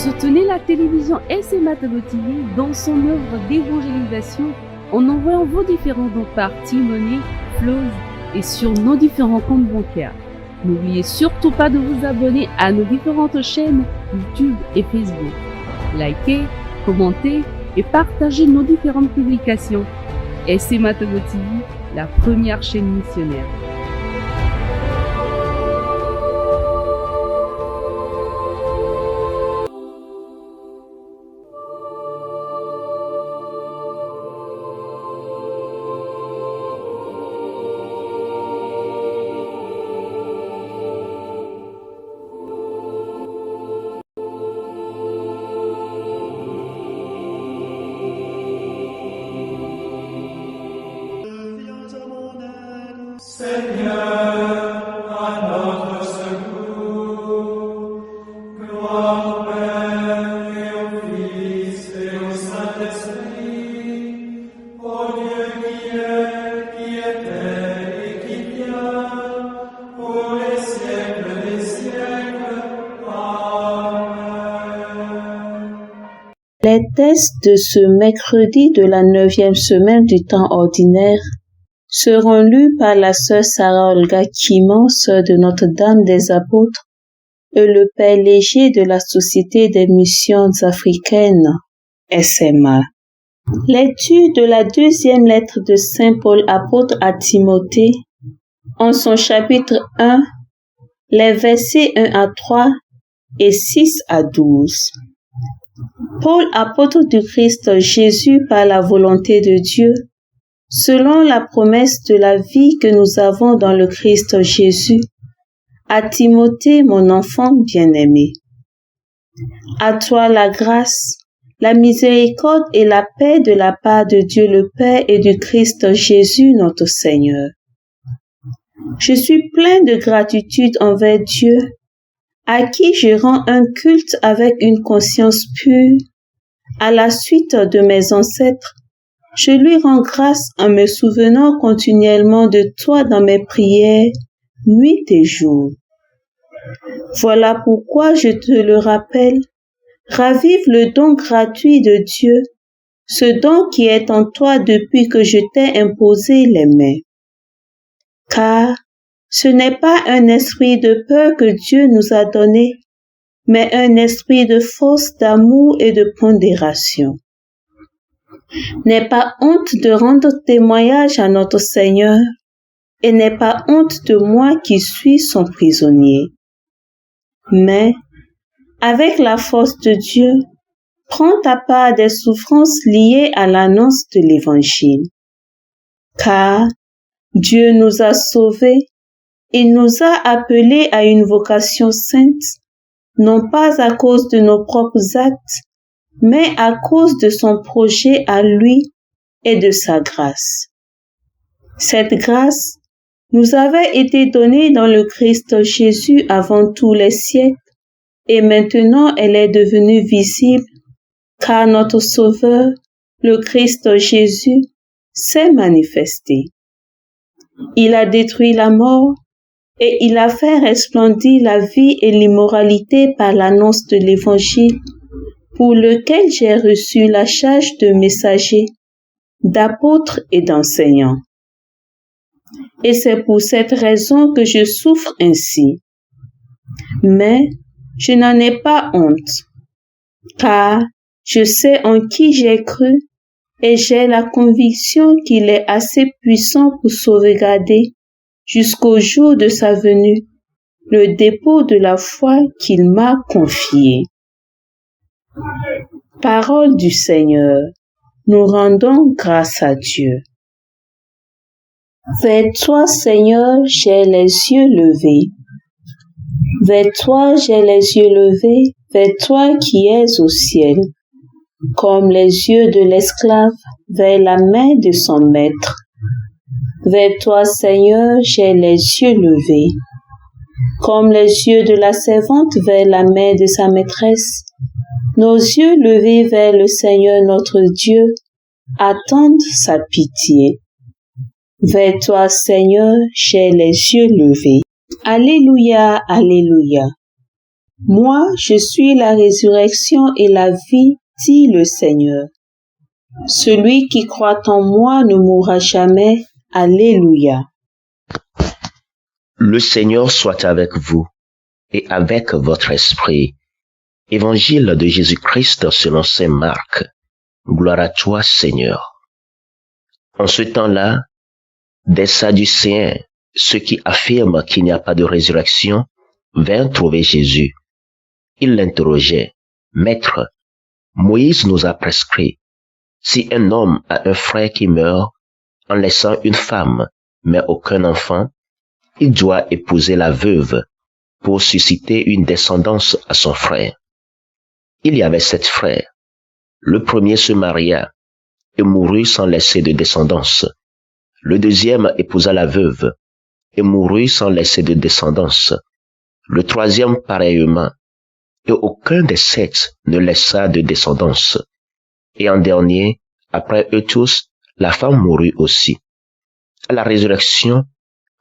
Soutenez la télévision SMA Togo TV dans son œuvre d'évangélisation en envoyant vos différents dons par T-Money, Flows et sur nos différents comptes bancaires. N'oubliez surtout pas de vous abonner à nos différentes chaînes YouTube et Facebook. Likez, commentez et partagez nos différentes publications. SMA Togo TV, la première chaîne missionnaire. Seigneur, à notre secours, gloire au Père et au Fils et au Saint-Esprit, au Dieu qui est, qui était et qui vient, pour les siècles des siècles. Amen. Les tests de ce mercredi de la 9e semaine du temps ordinaire seront lus par la sœur Sarah Olga Kimon, sœur de Notre-Dame des Apôtres, et le père léger de la Société des Missions Africaines, SMA. Lecture de la deuxième lettre de Saint Paul apôtre à Timothée, en son chapitre 1, les versets 1 à 3 et 6 à 12. Paul, apôtre du Christ Jésus par la volonté de Dieu, selon la promesse de la vie que nous avons dans le Christ Jésus, à Timothée, mon enfant bien-aimé. À toi la grâce, la miséricorde et la paix de la part de Dieu le Père et du Christ Jésus notre Seigneur. Je suis plein de gratitude envers Dieu, à qui je rends un culte avec une conscience pure, à la suite de mes ancêtres. Je lui rends grâce en me souvenant continuellement de toi dans mes prières, nuit et jour. Voilà pourquoi je te le rappelle, ravive le don gratuit de Dieu, ce don qui est en toi depuis que je t'ai imposé les mains. Car ce n'est pas un esprit de peur que Dieu nous a donné, mais un esprit de force, d'amour et de pondération. N'aie pas honte de rendre témoignage à notre Seigneur, et n'aie pas honte de moi qui suis son prisonnier. Mais, avec la force de Dieu, prends ta part des souffrances liées à l'annonce de l'Évangile. Car Dieu nous a sauvés, il nous a appelés à une vocation sainte, non pas à cause de nos propres actes, mais à cause de son projet à lui et de sa grâce. Cette grâce nous avait été donnée dans le Christ Jésus avant tous les siècles, et maintenant elle est devenue visible, car notre Sauveur, le Christ Jésus, s'est manifesté. Il a détruit la mort, et il a fait resplendir la vie et l'immoralité par l'annonce de l'Évangile, pour lequel j'ai reçu la charge de messager, d'apôtre et d'enseignant. Et c'est pour cette raison que je souffre ainsi. Mais je n'en ai pas honte, car je sais en qui j'ai cru et j'ai la conviction qu'il est assez puissant pour sauvegarder, jusqu'au jour de sa venue, le dépôt de la foi qu'il m'a confié. Parole du Seigneur, nous rendons grâce à Dieu. Vers toi, Seigneur, j'ai les yeux levés. Vers toi, j'ai les yeux levés, vers toi qui es au ciel, comme les yeux de l'esclave vers la main de son maître. Vers toi, Seigneur, j'ai les yeux levés, comme les yeux de la servante vers la main de sa maîtresse. Nos yeux levés vers le Seigneur notre Dieu attendent sa pitié. Vers toi, Seigneur, j'ai les yeux levés. Alléluia, Alléluia. Moi, je suis la résurrection et la vie, dit le Seigneur. Celui qui croit en moi ne mourra jamais. Alléluia. Le Seigneur soit avec vous et avec votre esprit. Évangile de Jésus-Christ selon saint Marc. Gloire à toi, Seigneur. En ce temps-là, des Sadducéens, ceux qui affirment qu'il n'y a pas de résurrection, vinrent trouver Jésus. Ils l'interrogeaient. Maître, Moïse nous a prescrit, si un homme a un frère qui meurt en laissant une femme, mais aucun enfant, il doit épouser la veuve pour susciter une descendance à son frère. Il y avait 7 frères. Le premier se maria et mourut sans laisser de descendance. Le deuxième épousa la veuve et mourut sans laisser de descendance. Le troisième pareillement, et aucun des 7 ne laissa de descendance. Et en dernier, après eux tous, la femme mourut aussi. À la résurrection,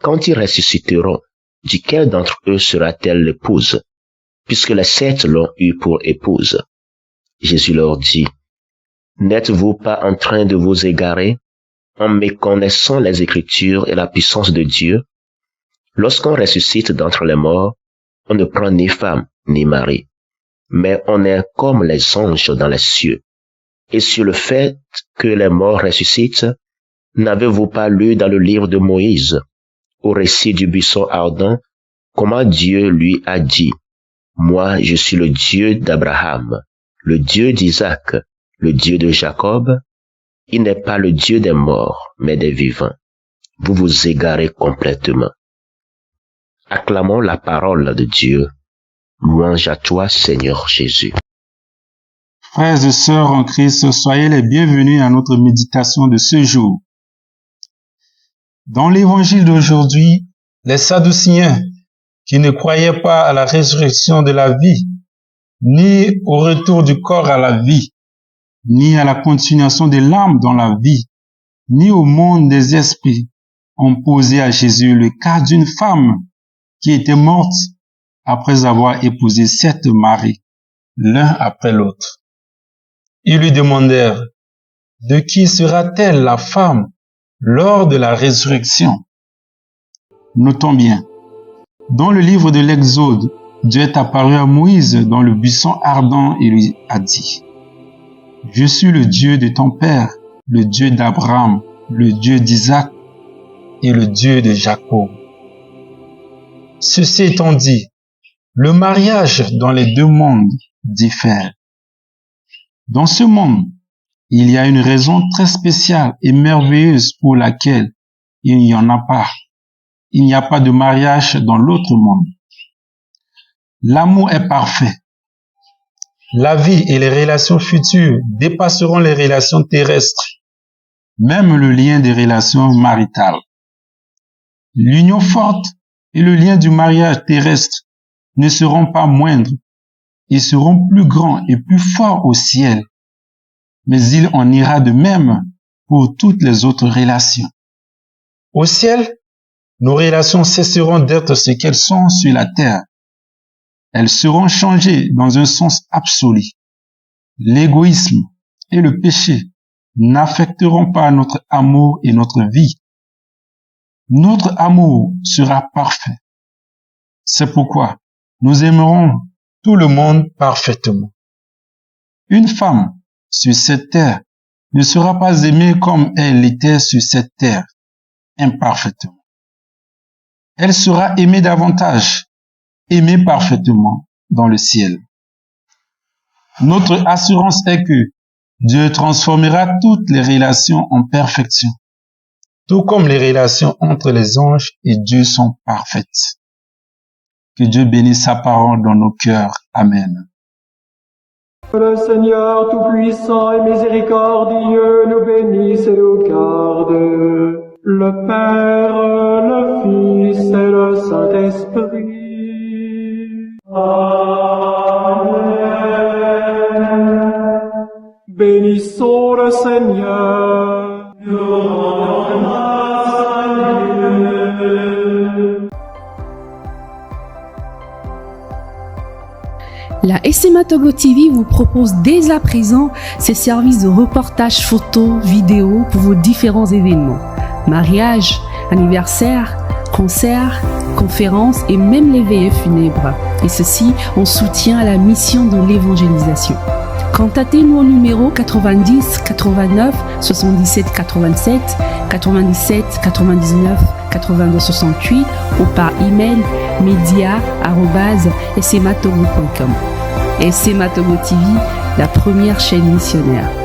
quand ils ressusciteront, duquel d'entre eux sera-t-elle l'épouse, puisque les 7 l'ont eue pour épouse? Jésus leur dit, n'êtes-vous pas en train de vous égarer en méconnaissant les Écritures et la puissance de Dieu? Lorsqu'on ressuscite d'entre les morts, on ne prend ni femme ni mari, mais on est comme les anges dans les cieux. Et sur le fait que les morts ressuscitent, n'avez-vous pas lu dans le livre de Moïse, au récit du buisson ardent, comment Dieu lui a dit, moi je suis le Dieu d'Abraham, le Dieu d'Isaac, le Dieu de Jacob? Il n'est pas le Dieu des morts, mais des vivants. Vous vous égarez complètement. Acclamons la parole de Dieu. Louange à toi, Seigneur Jésus. Frères et sœurs en Christ, soyez les bienvenus à notre méditation de ce jour. Dans l'évangile d'aujourd'hui, les Sadducéens, qui ne croyaient pas à la résurrection de la vie, ni au retour du corps à la vie, ni à la continuation de l'âme dans la vie, ni au monde des esprits, ont posé à Jésus le cas d'une femme qui était morte après avoir épousé 7 maris, l'un après l'autre. Ils lui demandèrent, de qui sera-t-elle la femme lors de la résurrection? Notons bien, dans le livre de l'Exode, Dieu est apparu à Moïse dans le buisson ardent et lui a dit, « Je suis le Dieu de ton père, le Dieu d'Abraham, le Dieu d'Isaac et le Dieu de Jacob. » Ceci étant dit, le mariage dans les 2 mondes diffère. Dans ce monde, il y a une raison très spéciale et merveilleuse pour laquelle il n'y en a pas. Il n'y a pas de mariage dans l'autre monde. L'amour est parfait. La vie et les relations futures dépasseront les relations terrestres, même le lien des relations maritales. L'union forte et le lien du mariage terrestre ne seront pas moindres. Ils seront plus grands et plus forts au ciel. Mais il en ira de même pour toutes les autres relations. Au ciel, nos relations cesseront d'être ce qu'elles sont sur la terre. Elles seront changées dans un sens absolu. L'égoïsme et le péché n'affecteront pas notre amour et notre vie. Notre amour sera parfait. C'est pourquoi nous aimerons tout le monde parfaitement. Une femme sur cette terre ne sera pas aimée comme elle l'était sur cette terre, imparfaitement. Elle sera aimée davantage, aimée parfaitement dans le ciel. Notre assurance est que Dieu transformera toutes les relations en perfection, tout comme les relations entre les anges et Dieu sont parfaites. Que Dieu bénisse sa parole dans nos cœurs. Amen. Le Seigneur Tout-Puissant et Miséricordieux nous bénisse et nous garde. Le Père, le Fils et le Saint-Esprit. Amen. Bénissons le Seigneur. Nous rendons grâce à Dieu. La SMA Togo TV vous propose dès à présent ses services de reportage photo, vidéo pour vos différents événements. Mariage, anniversaire, concerts, conférences et même les veillées funèbres. Et ceci en soutien à la mission de l'évangélisation. Contactez-nous au numéro 90 89 77 87 97 99 82 68 ou par email media@smatogo.com. SMA Togo TV, la première chaîne missionnaire.